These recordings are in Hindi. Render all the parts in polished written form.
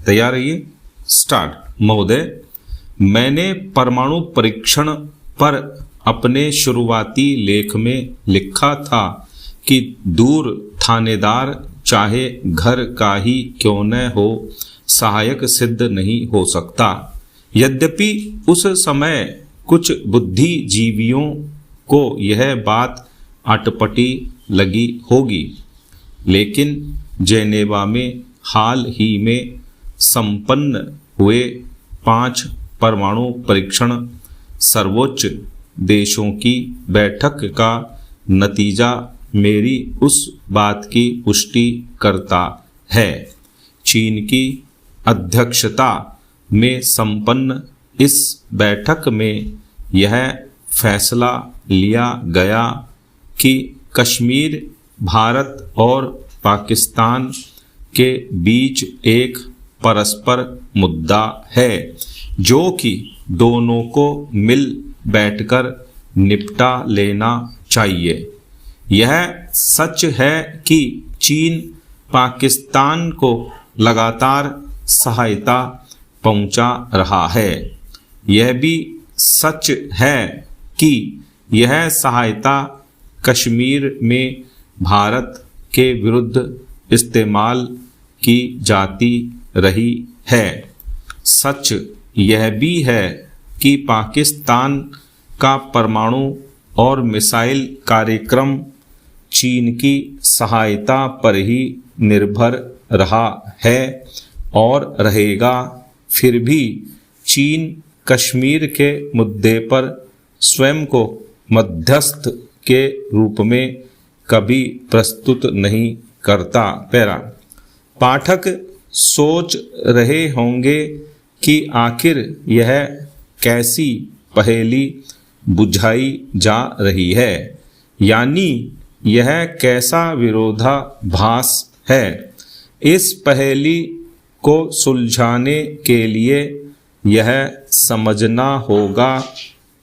तैयार रहिए, स्टार्ट। महोदय, मैंने परमाणु परीक्षण पर अपने शुरुआती लेख में लिखा था कि दूर थानेदार चाहे घर का ही क्यों न हो, सहायक सिद्ध नहीं हो सकता। यद्यपि उस समय कुछ बुद्धिजीवियों को यह बात अटपटी लगी होगी, लेकिन जेनेवा में हाल ही में संपन्न हुए 5 परमाणु परीक्षण सर्वोच्च देशों की बैठक का नतीजा मेरी उस बात की पुष्टि करता है। चीन की अध्यक्षता में संपन्न इस बैठक में यह फैसला लिया गया कि कश्मीर भारत और पाकिस्तान के बीच एक परस्पर मुद्दा है, जो कि दोनों को मिल बैठकर निपटा लेना चाहिए। यह सच है कि चीन पाकिस्तान को लगातार सहायता पहुंचा रहा है। यह भी सच है कि यह सहायता कश्मीर में भारत के विरुद्ध इस्तेमाल की जाती रही है। सच यह भी है कि पाकिस्तान का परमाणु और मिसाइल कार्यक्रम चीन की सहायता पर ही निर्भर रहा है और रहेगा। फिर भी चीन कश्मीर के मुद्दे पर स्वयं को मध्यस्थ के रूप में कभी प्रस्तुत नहीं करता। पैरा पाठक सोच रहे होंगे कि आखिर यह कैसी पहेली बुझाई जा रही है, यानी यह कैसा विरोधाभास है। इस पहेली को सुलझाने के लिए यह समझना होगा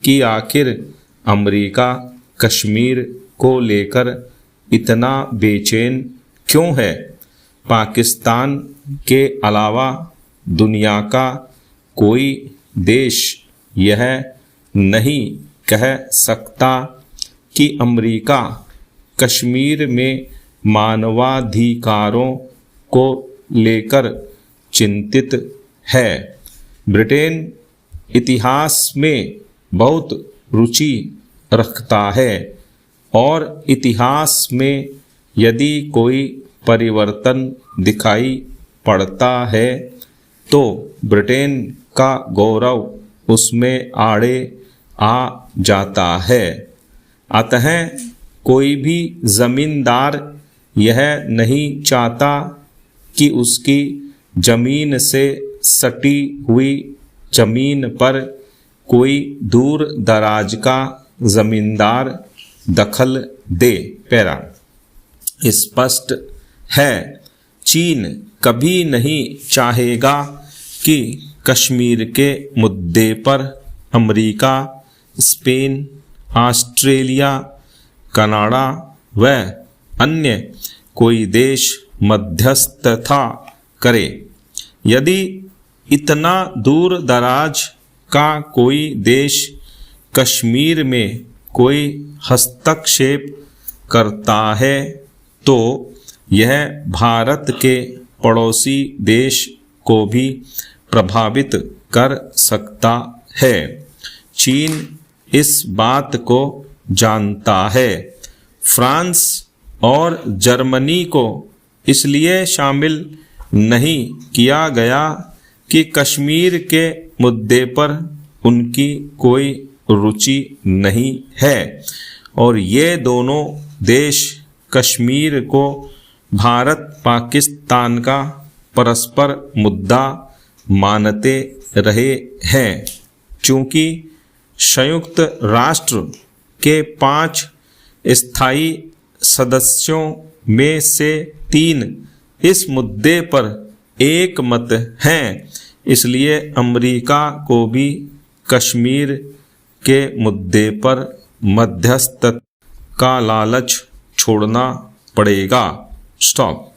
कि आखिर अमेरिका कश्मीर को लेकर इतना बेचैन क्यों है। पाकिस्तान के अलावा दुनिया का कोई देश यह नहीं कह सकता कि अमेरिका कश्मीर में मानवाधिकारों को लेकर चिंतित है। ब्रिटेन इतिहास में बहुत रुचि रखता है और इतिहास में यदि कोई परिवर्तन दिखाई पड़ता है तो ब्रिटेन का गौरव उसमें आड़े आ जाता है। अतः कोई भी जमींदार यह नहीं चाहता कि उसकी जमीन से सटी हुई जमीन पर कोई दूर दराज का जमींदार दखल दे। पैरा स्पष्ट है, चीन कभी नहीं चाहेगा कि कश्मीर के मुद्दे पर अमेरिका, स्पेन, ऑस्ट्रेलिया, कनाडा व अन्य कोई देश मध्यस्थता करे। यदि इतना दूर दराज का कोई देश कश्मीर में कोई हस्तक्षेप करता है तो यह भारत के पड़ोसी देश को भी प्रभावित कर सकता है। चीन इस बात को जानता है। फ्रांस और जर्मनी को इसलिए शामिल नहीं किया गया कि कश्मीर के मुद्दे पर उनकी कोई रुचि नहीं है और ये दोनों देश कश्मीर को भारत पाकिस्तान का परस्पर मुद्दा मानते रहे हैं। चूँकि संयुक्त राष्ट्र के 5 स्थायी सदस्यों में से 3 इस मुद्दे पर एक मत हैं, इसलिए अमेरिका को भी कश्मीर के मुद्दे पर मध्यस्थता का लालच छोड़ना पड़ेगा। स्टॉप।